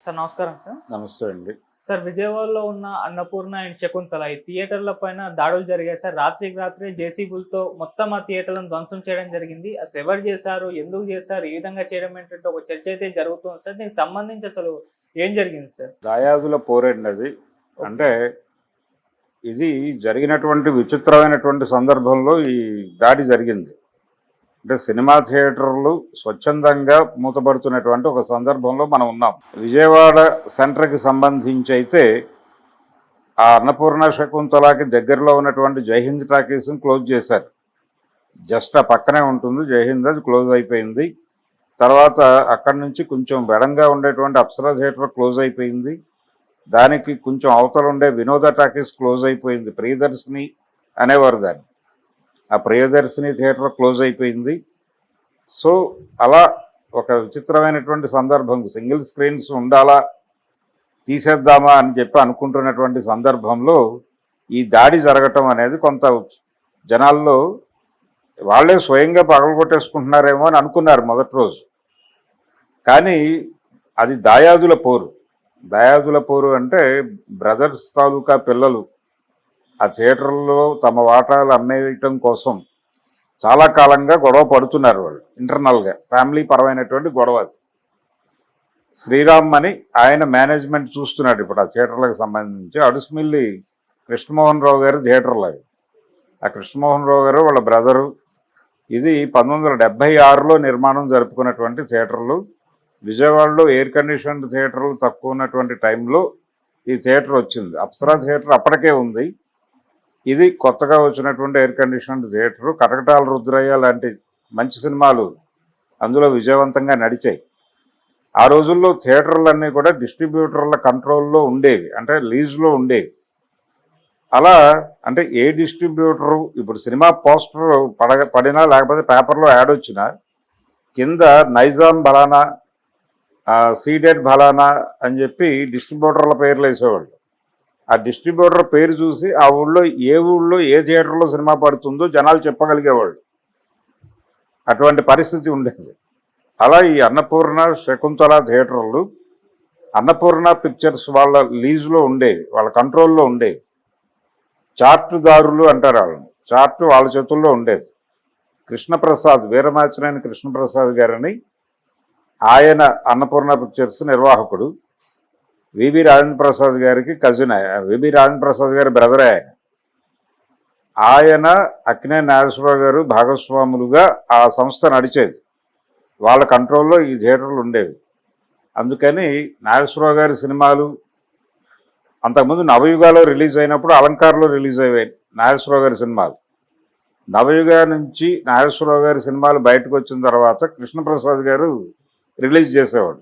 Sir నమస్కారం sir. నమస్తే అండి. సార్ విజయవాడలో ఉన్న అన్నపూర్ణ అండ్ శకుంతల ఈ థియేటర్ల పైన దాడులు జరిగాయి సార్. రాత్రికి రాత్రే జేసీబీలతో మొత్తం ఆ థియేటర్లను ధ్వంసం చేయడం జరిగింది. అసలు ఎవరు చేశారు? ఎందుకు చేశారు? ఈ విధంగా చేయడం ఏంటంటే ఒక చర్చ అయితే జరుగుతుంది సార్. దీనికి సంబంధించి అసలు ఏం జరిగింది సార్? దాయాదుల పోరండి అది. అంటే ఇది జరిగినటువంటి విచిత్రమైనటువంటి సందర్భంలో ఈ దాడి జరిగింది. అంటే సినిమా థియేటర్లు స్వచ్ఛందంగా మూతపడుతున్నటువంటి ఒక సందర్భంలో మనం ఉన్నాం. విజయవాడ సెంటర్కి సంబంధించి అయితే ఆ అన్నపూర్ణ శకుంతలకి దగ్గరలో ఉన్నటువంటి జైహింద్ టాకీస్ని క్లోజ్ చేశారు. జస్ట్ ఆ పక్కనే ఉంటుంది జైహింద్, అది క్లోజ్ అయిపోయింది. తర్వాత అక్కడి నుంచి కొంచెం బెడంగా ఉండేటువంటి అప్సరా థియేటర్ క్లోజ్ అయిపోయింది. దానికి కొంచెం అవతల ఉండే వినోద టాకీస్ క్లోజ్ అయిపోయింది. ప్రియదర్శిని అనేవారు దాన్ని. ఆ ప్రియదర్శిని థియేటర్ క్లోజ్ అయిపోయింది. సో అలా ఒక విచిత్రమైనటువంటి సందర్భం, సింగిల్ స్క్రీన్స్ ఉండాలా తీసేద్దామా అని చెప్పి అనుకుంటున్నటువంటి సందర్భంలో ఈ దాడి జరగటం అనేది కొంత జనాల్లో వాళ్ళే స్వయంగా పగలగొట్టేసుకుంటున్నారేమో అని అనుకున్నారు మొదటి రోజు. కానీ అది దాయాదుల పోరు. దాయాదుల పోరు అంటే బ్రదర్స్ తాలూకా పిల్లలు ఆ థియేటర్లో తమ వాటాలు అమ్మేయటం కోసం చాలా కాలంగా గొడవ పడుతున్నారు. వాళ్ళు ఇంటర్నల్గా ఫ్యామిలీ పరమైనటువంటి గొడవ. శ్రీరామ్ అని ఆయన మేనేజ్మెంట్ చూస్తున్నాడు ఇప్పుడు ఆ థియేటర్లకు సంబంధించి. అడుసుమిల్లి కృష్ణమోహన్ రావు గారు థియేటర్లు అవి. ఆ కృష్ణమోహన్ రావు గారు వాళ్ళ బ్రదరు. ఇది 1976లో నిర్మాణం జరుపుకున్నటువంటి థియేటర్లు. విజయవాడలో ఎయిర్ కండిషన్డ్ థియేటర్లు తక్కువ ఉన్నటువంటి టైంలో ఈ థియేటర్ వచ్చింది. అప్సరా థియేటర్ అప్పటికే ఉంది. ఇది కొత్తగా వచ్చినటువంటి ఎయిర్ కండిషన్డ్ థియేటరు. కటకటాల రుద్రయ్య లాంటి మంచి సినిమాలు అందులో విజయవంతంగా నడిచాయి. ఆ రోజుల్లో థియేటర్లన్నీ కూడా డిస్ట్రిబ్యూటర్ల కంట్రోల్లో ఉండేవి, అంటే లీజులో ఉండేవి. అలా అంటే ఏ డిస్ట్రిబ్యూటరు ఇప్పుడు సినిమా పోస్టర్ పడినా లేకపోతే పేపర్లో యాడ్ వచ్చినా కింద నైజాం బలానా, సీడెడ్ బలానా అని చెప్పి డిస్ట్రిబ్యూటర్ల పేర్లు వేసేవాళ్ళు. ఆ డిస్ట్రిబ్యూటర్ పేరు చూసి ఆ ఊళ్ళో ఏ థియేటర్లో సినిమా పడుతుందో జనాలు చెప్పగలిగేవాళ్ళు. అటువంటి పరిస్థితి ఉండేది. అలా ఈ అన్నపూర్ణ శకుంతల థియేటర్లు అన్నపూర్ణ పిక్చర్స్ వాళ్ళ లీజులో ఉండేవి, వాళ్ళ కంట్రోల్లో ఉండేవి. చార్టుదారులు అంటారు వాళ్ళని. చార్టు వాళ్ళ చేతుల్లో ఉండేది. కృష్ణప్రసాద్, వీరమాచినేని కృష్ణప్రసాద్ గారని ఆయన అన్నపూర్ణ పిక్చర్స్ నిర్వాహకుడు. విబి రాజేంద్ర ప్రసాద్ గారికి కజిన్. విబి రాజేంద్ర ప్రసాద్ గారి బ్రదరే ఆయన. అక్కినేని నాగేశ్వరరావు గారు భాగస్వాములుగా ఆ సంస్థ నడిచేది. వాళ్ళ కంట్రోల్లో ఈ థియేటర్లు ఉండేవి. అందుకని నాగేశ్వరరావు గారి సినిమాలు అంతకుముందు నవయుగాలో రిలీజ్ అయినప్పుడు అలంకార్లో రిలీజ్ అయ్యాయి నాగేశ్వరరావు గారి సినిమాలు. నవయుగా నుంచి నాగేశ్వరరావు గారి సినిమాలు బయటకు వచ్చిన తర్వాత కృష్ణప్రసాద్ గారు రిలీజ్ చేసేవాడు.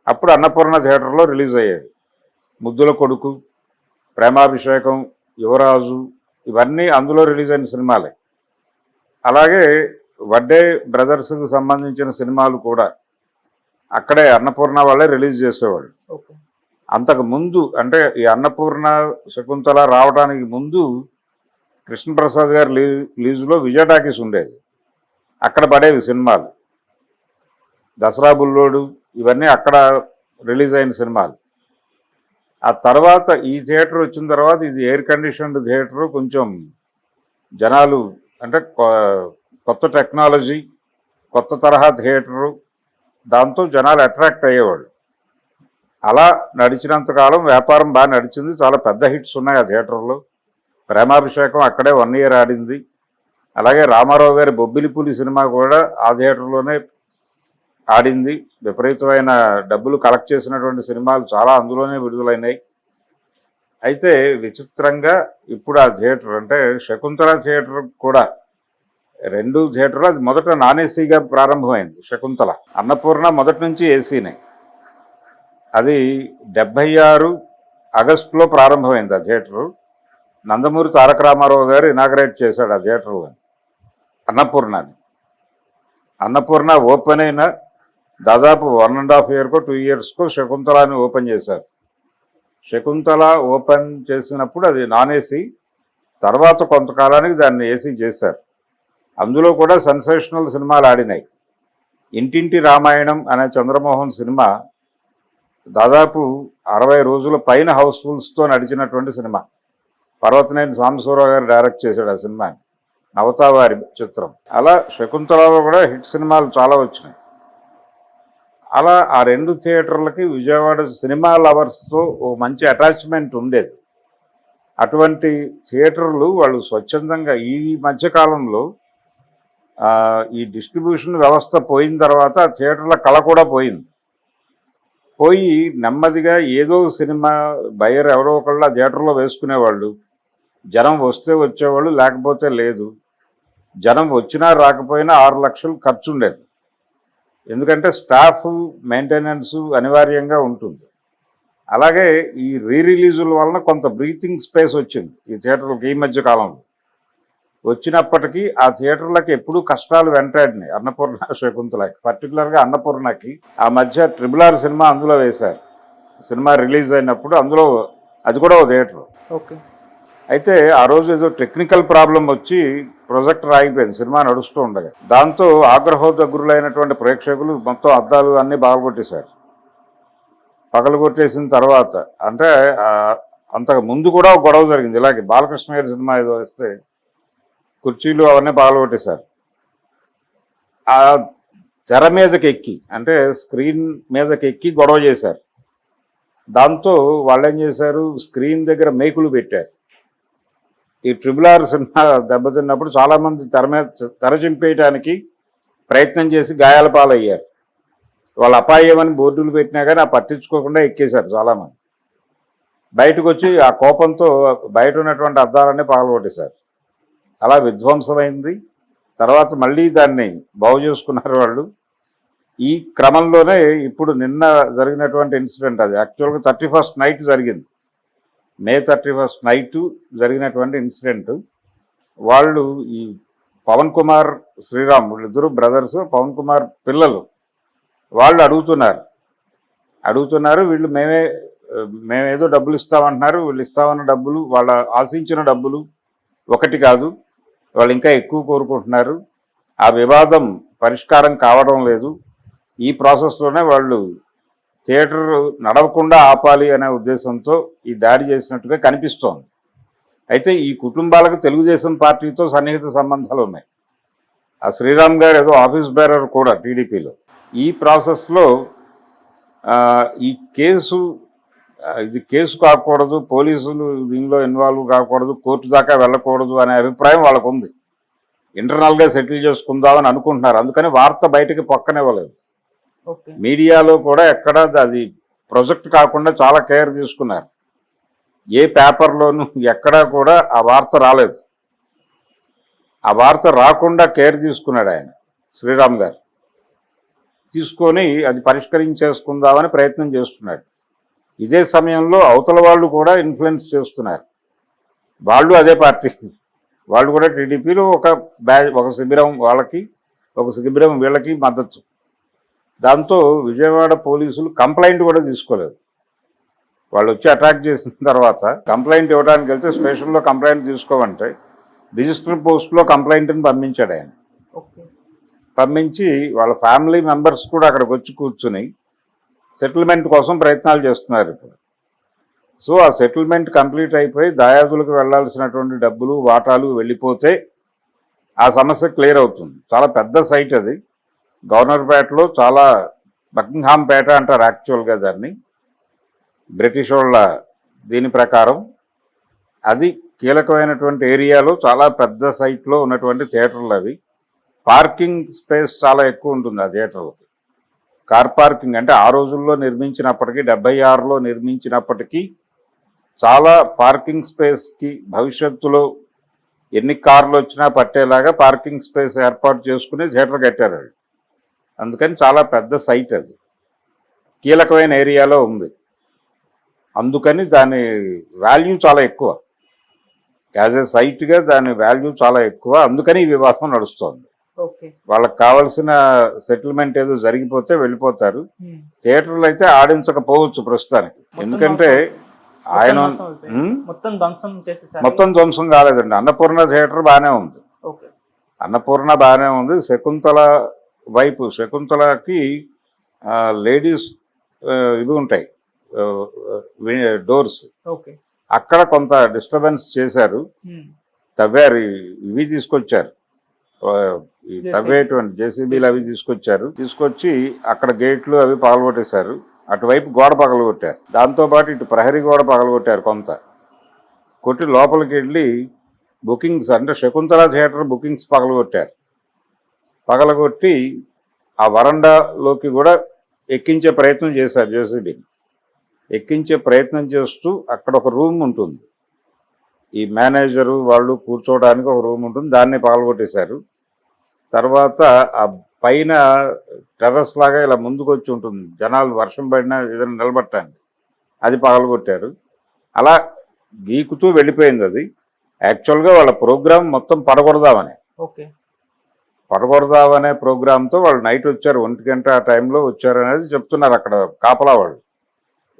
అప్పుడు అన్నపూర్ణ థియేటర్లో రిలీజ్ అయ్యాయి. ముద్దుల కొడుకు, ప్రేమాభిషేకం, యువరాజు ఇవన్నీ అందులో రిలీజ్ అయిన సినిమాలే. అలాగే వడ్డే బ్రదర్స్కి సంబంధించిన సినిమాలు కూడా అక్కడే అన్నపూర్ణ వాళ్ళే రిలీజ్ చేసేవాళ్ళు. అంతకు ముందు అంటే ఈ అన్నపూర్ణ శకుంతల రావడానికి ముందు కృష్ణప్రసాద్ గారి లీజులో విజయ టాకీస్ ఉండేది. అక్కడ పడేవి సినిమాలు. దసరా బుల్లోడు ఇవన్నీ అక్కడ రిలీజ్ అయిన సినిమాలు. ఆ తర్వాత ఈ థియేటర్ వచ్చిన తర్వాత ఇది ఎయిర్ కండిషన్డ్ థియేటరు. కొంచెం జనాలు అంటే కొత్త టెక్నాలజీ, కొత్త తరహా థియేటరు, దాంతో జనాలు అట్రాక్ట్ అయ్యేవాళ్ళు. అలా నడిచినంతకాలం వ్యాపారం బాగా నడిచింది. చాలా పెద్ద హిట్స్ ఉన్నాయి ఆ థియేటర్లో. ప్రేమాభిషేకం అక్కడే 1 year ఆడింది. అలాగే రామారావు గారి బొబ్బిలిపులి సినిమా కూడా ఆ థియేటర్లోనే ఆడింది. విపరీతమైన డబ్బులు కలెక్ట్ చేసినటువంటి సినిమాలు చాలా అందులోనే విడుదలైనాయి. అయితే విచిత్రంగా ఇప్పుడు ఆ థియేటర్ అంటే శకుంతల థియేటర్ కూడా 2 థియేటర్లు. అది మొదట నాన్ ఏసీగా ప్రారంభమైంది శకుంతల. అన్నపూర్ణ మొదటి నుంచి ఏసీనే. అది 76 ఆగస్టులో ప్రారంభమైంది ఆ థియేటరు. నందమూరి తారక రామారావు గారు ఇనాగరేట్ చేశాడు ఆ థియేటర్లో అన్నపూర్ణని. అన్నపూర్ణ ఓపెన్ అయిన దాదాపు 1.5 year 2 years శకుంతలని ఓపెన్ చేశారు. శకుంతల ఓపెన్ చేసినప్పుడు అది నాన్ ఏసీ. తర్వాత కొంతకాలానికి దాన్ని ఏసీ చేశారు. అందులో కూడా సెన్సేషనల్ సినిమాలు ఆడినాయి. ఇంటింటి రామాయణం అనే చంద్రమోహన్ సినిమా దాదాపు 60 రోజుల పైన హౌస్ఫుల్స్తో నడిచినటువంటి సినిమా. పర్వతనేని సాంబశివరావు గారు డైరెక్ట్ చేశాడు ఆ సినిమాని, నవతావారి చిత్రం. అలా శకుంతలలో కూడా హిట్ సినిమాలు చాలా వచ్చినాయి. అలా ఆ 2 థియేటర్లకి విజయవాడ సినిమా లవర్స్తో ఓ మంచి అటాచ్మెంట్ ఉండేది. అటువంటి థియేటర్లు వాళ్ళు స్వచ్ఛందంగా ఈ మధ్యకాలంలో ఈ డిస్ట్రిబ్యూషన్ వ్యవస్థ పోయిన తర్వాత ఆ థియేటర్ల కళ కూడా పోయింది. పోయి నెమ్మదిగా ఏదో సినిమా బయర్ ఎవరో ఒకళ్ళు ఆ థియేటర్లో వేసుకునేవాళ్ళు. జనం వస్తే వచ్చేవాళ్ళు, లేకపోతే లేదు. జనం వచ్చినా రాకపోయినా 6 లక్షలు ఖర్చు ఉండేది. ఎందుకంటే స్టాఫ్ మెయింటెనెన్స్ అనివార్యంగా ఉంటుంది. అలాగే ఈ రిలీజుల వలన కొంత బ్రీతింగ్ స్పేస్ వచ్చింది ఈ థియేటర్లకు ఈ మధ్య కాలంలో. వచ్చినప్పటికీ ఆ థియేటర్లకు ఎప్పుడూ కష్టాలు వెంటాడినాయి. అన్నపూర్ణ, శకుంతలకి, పర్టికులర్గా అన్నపూర్ణకి ఆ మధ్య RRR సినిమా అందులో వేశారు. సినిమా రిలీజ్ అయినప్పుడు అందులో అది కూడా ఓ థియేటర్. ఓకే. అయితే ఆ రోజు ఏదో టెక్నికల్ ప్రాబ్లం వచ్చి ప్రొజెక్టర్ ఆగిపోయింది సినిమా నడుస్తూ ఉండగా. దాంతో ఆగ్రహోదగ్రులైనటువంటి ప్రేక్షకులు మొత్తం అద్దాలు అన్నీ బాగొట్టేశారు. పగలగొట్టేసిన తర్వాత అంటే అంతకు ముందు కూడా ఒక గొడవ జరిగింది ఇలాగే. బాలకృష్ణ గారి సినిమా ఏదో వస్తే కుర్చీలు అవన్నీ పగలగొట్టేశారు. ఆ తెర మీదకి ఎక్కి అంటే స్క్రీన్ మీదకి ఎక్కి గొడవ చేశారు. దాంతో వాళ్ళు ఏం చేశారు, స్క్రీన్ దగ్గర మేకులు పెట్టారు. ఈ RRR సినిమా దెబ్బతిన్నప్పుడు చాలామంది తెర చింపేయడానికి ప్రయత్నం చేసి గాయాల పాలయ్యారు. వాళ్ళు అపాయమని బోర్డులు పెట్టినా కానీ పట్టించుకోకుండా ఎక్కేశారు చాలామంది. బయటకు వచ్చి ఆ కోపంతో బయట ఉన్నటువంటి అద్దాలన్నీ పగలగొట్టేశారు. అలా విధ్వంసమైంది. తర్వాత మళ్ళీ దాన్ని బాగు చేసుకున్నారు వాళ్ళు. ఈ క్రమంలోనే ఇప్పుడు నిన్న జరిగినటువంటి ఇన్సిడెంట్, అది యాక్చువల్గా 31st నైట్ జరిగింది. May 31st నైట్ జరిగినటువంటి ఇన్సిడెంట్. వాళ్ళు ఈ పవన్ కుమార్, శ్రీరామ్ వీళ్ళిద్దరూ బ్రదర్స్, పవన్ కుమార్ పిల్లలు, వాళ్ళు అడుగుతున్నారు వీళ్ళు మేమేదో డబ్బులు ఇస్తామంటున్నారు. వీళ్ళు ఇస్తామన్న డబ్బులు, వాళ్ళ ఆశించిన డబ్బులు ఒకటి కాదు, వాళ్ళు ఇంకా ఎక్కువ కోరుకుంటున్నారు. ఆ వివాదం పరిష్కారం కావడం లేదు. ఈ ప్రాసెస్లోనే వాళ్ళు థియేటర్ నడవకుండా ఆపాలి అనే ఉద్దేశంతో ఈ దాడి చేసినట్టుగా కనిపిస్తోంది. అయితే ఈ కుటుంబాలకు తెలుగుదేశం పార్టీతో సన్నిహిత సంబంధాలు ఉన్నాయి. ఆ శ్రీరామ్ గారు ఏదో ఆఫీస్ బేరర్ కూడా టీడీపీలో. ఈ ప్రాసెస్లో ఈ ఇది కేసు కాకూడదు, పోలీసులు దీనిలో ఇన్వాల్వ్ కాకూడదు, కోర్టు దాకా వెళ్ళకూడదు అనే అభిప్రాయం వాళ్ళకు ఉంది. ఇంటర్నల్గా సెటిల్ చేసుకుందామని అనుకుంటున్నారు. అందుకని వార్త బయటకు పక్కనివ్వలేదు. మీడియాలో కూడా ఎక్కడ అది ప్రొజెక్ట్ కాకుండా చాలా కేర్ తీసుకున్నారు. ఏ పేపర్లోనూ ఎక్కడా కూడా ఆ వార్త రాలేదు. ఆ వార్త రాకుండా కేర్ తీసుకున్నాడు ఆయన, శ్రీరామ్ గారు. తీసుకొని అది పరిష్కరించేసుకుందామని ప్రయత్నం చేస్తున్నాడు. ఇదే సమయంలో అవతల వాళ్ళు కూడా ఇన్ఫ్లుయెన్స్ చేస్తున్నారు. వాళ్ళు అదే పార్టీ, వాళ్ళు కూడా టీడీపీలో ఒక శిబిరం వాళ్ళకి, ఒక శిబిరం వీళ్ళకి మద్దతు. దాంతో విజయవాడ పోలీసులు కంప్లైంట్ కూడా తీసుకోలేదు. వాళ్ళు వచ్చి అటాక్ చేసిన తర్వాత కంప్లైంట్ ఇవ్వడానికి వెళ్తే స్టేషన్లో కంప్లైంట్ తీసుకోమంటే రిజిస్టర్ పోస్ట్లో కంప్లైంట్ని పంపించాడు ఆయన. పంపించి వాళ్ళ ఫ్యామిలీ మెంబర్స్ కూడా అక్కడికి వచ్చి కూర్చుని సెటిల్మెంట్ కోసం ప్రయత్నాలు చేస్తున్నారు ఇప్పుడు. సో ఆ సెటిల్మెంట్ కంప్లీట్ అయిపోయి దాయాదులకు వెళ్లాల్సినటువంటి డబ్బులు, వాటాలు వెళ్ళిపోతే ఆ సమస్య క్లియర్ అవుతుంది. చాలా పెద్ద సైట్ అది. గవర్నర్పేటలో చాలా, బకింగ్హామ్ పేట అంటారు యాక్చువల్గా దాన్ని, బ్రిటిష్ వాళ్ళ దీని ప్రకారం. అది కీలకమైనటువంటి ఏరియాలో చాలా పెద్ద సైట్లో ఉన్నటువంటి థియేటర్లు అవి. పార్కింగ్ స్పేస్ చాలా ఎక్కువ ఉంటుంది ఆ థియేటర్లకి. కార్ పార్కింగ్ అంటే ఆ రోజుల్లో నిర్మించినప్పటికీ, 76లో నిర్మించినప్పటికీ చాలా పార్కింగ్ స్పేస్కి భవిష్యత్తులో ఎన్ని కార్లు వచ్చినా పట్టేలాగా పార్కింగ్ స్పేస్ ఏర్పాటు చేసుకుని థియేటర్ కట్టారు. అందుకని చాలా పెద్ద సైట్ అది, కీలకమైన ఏరియాలో ఉంది. అందుకని దాని వాల్యూ చాలా ఎక్కువ. యాజ్ ఏ సైట్గా దాని వాల్యూ చాలా ఎక్కువ. అందుకని ఈ వివాదం నడుస్తోంది. వాళ్ళకి కావాల్సిన సెటిల్మెంట్ ఏదో జరిగిపోతే వెళ్ళిపోతారు. థియేటర్లు అయితే ఆడించకపోవచ్చు ప్రస్తుతానికి. ఎందుకంటే ఆయన మొత్తం ధ్వంసం కాలేదండి. అన్నపూర్ణ థియేటర్ బాగానే ఉంది. అన్నపూర్ణ బాగానే ఉంది. శకుంతల వైపు, శకుంతలకి లేడీస్ ఇవి ఉంటాయి, డోర్స్ ఓకే. అక్కడ కొంత డిస్టర్బెన్స్ చేశారు, తవ్వారు, ఇవి తీసుకొచ్చారు, ఆ, ఈ తవ్వేటువంటి జేసీబీలు అవి తీసుకొచ్చి అక్కడ గేట్లు అవి పగలగొట్టేశారు. అటువైపు గోడ పగలగొట్టారు, దాంతోపాటు ఇటు ప్రహరీ గోడ పగలగొట్టారు. కొంత కొట్టి లోపలికి వెళ్ళి బుకింగ్స్ అంటే శకుంతల థియేటర్ బుకింగ్స్ పగలగొట్టి ఆ వరండాలోకి కూడా ఎక్కించే ప్రయత్నం చేశారు. జేసీబీని ఎక్కించే ప్రయత్నం చేస్తూ అక్కడ ఒక రూమ్ ఉంటుంది, ఈ మేనేజరు వాళ్ళు కూర్చోవడానికి ఒక రూమ్ ఉంటుంది, దాన్ని పగలగొట్టేశారు. తర్వాత ఆ పైన టెర్రస్ లాగా ఇలా ముందుకు వచ్చి ఉంటుంది, జనాలు వర్షం పడినా ఏదైనా నిలబట్టడానికి, అది పగలగొట్టారు. అలా గీకుతూ వెళ్ళిపోయింది అది. యాక్చువల్గా వాళ్ళ ప్రోగ్రామ్ మొత్తం పడగొడదామనే ప్రోగ్రాంతో వాళ్ళు నైట్ వచ్చారు, 1 గంట ఆ టైంలో వచ్చారు అనేది చెప్తున్నారు. అక్కడ కాపలా వాళ్ళు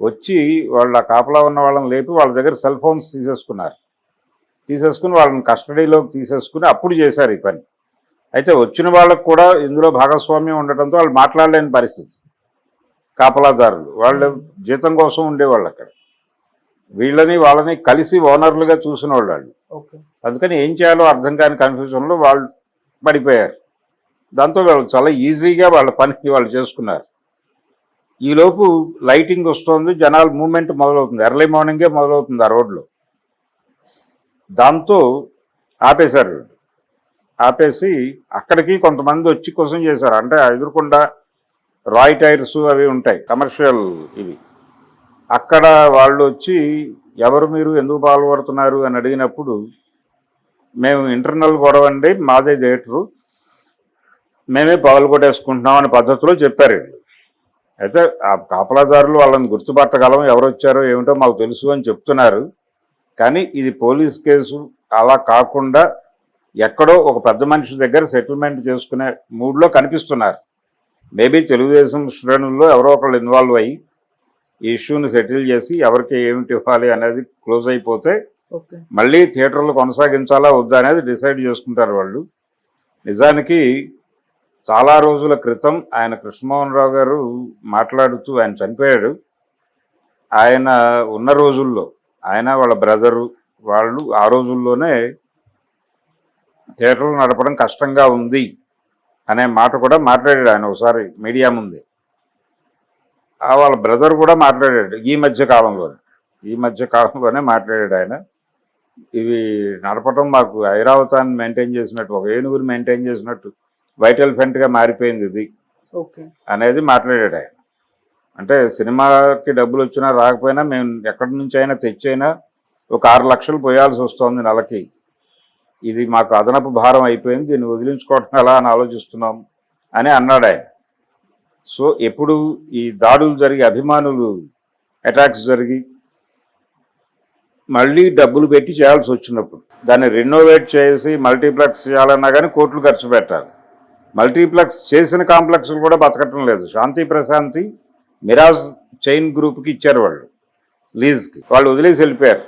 వచ్చి వాళ్ళ కాపలా ఉన్న వాళ్ళని లేపి వాళ్ళ దగ్గర సెల్ ఫోన్స్ తీసేసుకుని వాళ్ళని కస్టడీలోకి తీసేసుకుని అప్పుడు చేశారు ఈ పని. అయితే వచ్చిన వాళ్ళకు కూడా ఇందులో భాగస్వామ్యం ఉండటంతో వాళ్ళు మాట్లాడలేని పరిస్థితి. కాపలాదారులు వాళ్ళు జీతం కోసం ఉండేవాళ్ళు అక్కడ, వాళ్ళని కలిసి ఓనర్లుగా చూసిన వాళ్ళు. అందుకని ఏం చేయాలో అర్థం కాని కన్ఫ్యూజన్లో వాళ్ళు పడిపోయారు. దాంతో వాళ్ళు చాలా ఈజీగా వాళ్ళ పని వాళ్ళు చేసుకున్నారు. ఈలోపు లైటింగ్ వస్తుంది, జనాల మూవ్మెంట్ మొదలవుతుంది, ఎర్లీ మార్నింగే మొదలవుతుంది ఆ రోడ్లో. దాంతో ఆపేశారు. ఆపేసి అక్కడికి కొంతమంది వచ్చి క్వశ్చన్ చేశారు. అంటే ఎదురుకుండా రాయ్ టైర్స్ అవి ఉంటాయి, కమర్షియల్ ఇవి. అక్కడ వాళ్ళు వచ్చి ఎవరు మీరు, ఎందుకు పాల్పడుతున్నారు అని అడిగినప్పుడు మేము ఇంటర్నల్ గొడవ అండి, మాదే థియేటరు, మేమే పగలగొట్టేసుకుంటున్నాం అనే పద్ధతిలో చెప్పారు. అయితే ఆ కాపలాదారులు వాళ్ళని గుర్తుపట్టగలం, ఎవరు వచ్చారో ఏమిటో మాకు తెలుసు అని చెప్తున్నారు. కానీ ఇది పోలీస్ కేసు అలా కాకుండా ఎక్కడో ఒక పెద్ద మనిషి దగ్గర సెటిల్మెంట్ చేసుకునే మూడ్లో కనిపిస్తున్నారు. మేబీ తెలుగుదేశం శ్రేణుల్లో ఎవరో ఒకళ్ళు ఇన్వాల్వ్ అయ్యి ఈ ఇష్యూని సెటిల్ చేసి ఎవరికి ఏమిటి ఇవ్వాలి అనేది క్లోజ్ అయిపోతే మళ్ళీ థియేటర్లు కొనసాగించాలా వద్దా అనేది డిసైడ్ చేసుకుంటారు వాళ్ళు. నిజానికి చాలా రోజుల క్రితం ఆయన కృష్ణమోహన్ రావు గారు మాట్లాడుతూ, ఆయన చనిపోయాడు, ఆయన ఉన్న రోజుల్లో ఆయన వాళ్ళ బ్రదరు వాళ్ళు ఆ రోజుల్లోనే థియేటర్లు నడపడం కష్టంగా ఉంది అనే మాట కూడా మాట్లాడాడు ఆయన ఒకసారి మీడియా ముందే. వాళ్ళ బ్రదర్ కూడా మాట్లాడాడు ఈ మధ్య కాలంలోనే మాట్లాడాడు ఆయన. ఇవి నడపడం మాకు ఐరావతాన్ని మెయింటైన్ చేసినట్టు, ఒక ఏనుగుని మెయింటైన్ చేసినట్టు వైటల్ ఫెంట్గా మారిపోయింది ఇది అనేది మాట్లాడాడు ఆయన. అంటే సినిమాకి డబ్బులు వచ్చినా రాకపోయినా మేము ఎక్కడి నుంచి అయినా తెచ్చైనా ఒక 6 లక్షలు పోయాల్సి వస్తుంది నెలకి, ఇది మాకు అదనపు భారం అయిపోయింది, దీన్ని వదిలించుకోవటం ఎలా అని ఆలోచిస్తున్నాం అని అన్నాడు ఆయన. సో ఎప్పుడు ఈ దాడులు జరిగి అభిమానులు అటాక్స్ జరిగి మళ్ళీ డబ్బులు పెట్టి చేయాల్సి వచ్చినప్పుడు దాన్ని రెనోవేట్ చేసి మల్టీప్లెక్స్ చేయాలన్నా కానీ కోట్లు ఖర్చు పెట్టాలి. మల్టీప్లెక్స్ చేసిన కాంప్లెక్స్లు కూడా బతకటం లేదు. శాంతి ప్రశాంతి మిరాజ్ చైన్ గ్రూప్కి ఇచ్చారు వాళ్ళు లీజ్కి, వాళ్ళు వదిలేసి వెళ్ళిపోయారు.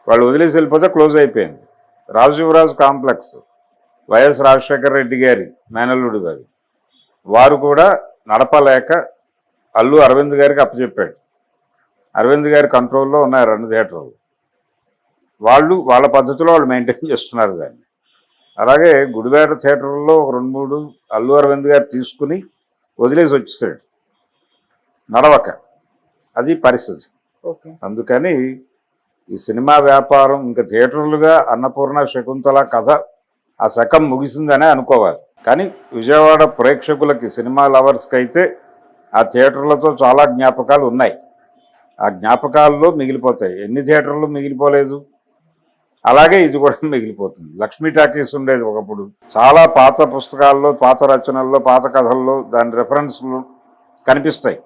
వాళ్ళు వదిలేసి వెళ్ళిపోతే క్లోజ్ అయిపోయింది. రాజీవ్రాజ్ కాంప్లెక్స్ వైఎస్ రాజశేఖర రెడ్డి గారి మేనల్లుడు గారు, వారు కూడా నడపలేక అల్లు అరవింద్ గారికి అప్పచెప్పాడు. అరవింద్ గారి కంట్రోల్లో ఉన్నాయి 2 థియేటర్లు, వాళ్ళు వాళ్ళ పద్ధతిలో వాళ్ళు మెయింటైన్ చేస్తున్నారు దాన్ని. అలాగే గుడివాడ థియేటర్లో ఒక 2-3 అల్లు అరవింద్ గారు తీసుకుని వదిలేసి వచ్చేసాడు నడవక, అది పరిస్థితి. అందుకని ఈ సినిమా వ్యాపారం ఇంకా థియేటర్లుగా అన్నపూర్ణ శకుంతల కథ ఆ శకం ముగిసిందనే అనుకోవాలి. కానీ విజయవాడ ప్రేక్షకులకి, సినిమా లవర్స్కి అయితే ఆ థియేటర్లతో చాలా జ్ఞాపకాలు ఉన్నాయి. ఆ జ్ఞాపకాల్లో మిగిలిపోతాయి. ఎన్ని థియేటర్లు మిగిలిపోలేదు, అలాగే ఇది కూడా మిగిలిపోతుంది. లక్ష్మీ టాకీస్ ఉండేది ఒకప్పుడు, చాలా పాత పుస్తకాల్లో, పాత రచనల్లో, పాత కథల్లో దాని రెఫరెన్స్లు కనిపిస్తాయి.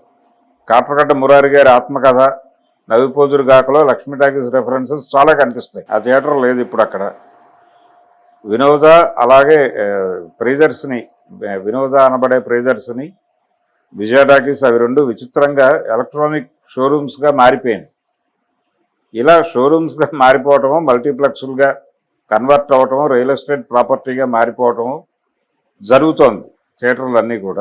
కాట్రగడ్డ మురారి గారి ఆత్మకథ, నవిపోజురు గాకలో లక్ష్మీ టాకీస్ రెఫరెన్సెస్ చాలా కనిపిస్తాయి. ఆ థియేటర్ లేదు ఇప్పుడు అక్కడ. వినోద, అలాగే ప్రియదర్శిని, వినోద అనబడే ప్రియదర్శిని, విజయ టాకీస్, అవి 2 విచిత్రంగా ఎలక్ట్రానిక్ షోరూమ్స్గా మారిపోయింది. ఇలా షోరూమ్స్గా మారిపోవటము, మల్టీప్లెక్స్లుగా కన్వర్ట్ అవ్వటము, రియల్ ఎస్టేట్ ప్రాపర్టీగా మారిపోవటము జరుగుతోంది థియేటర్లు అన్నీ కూడా.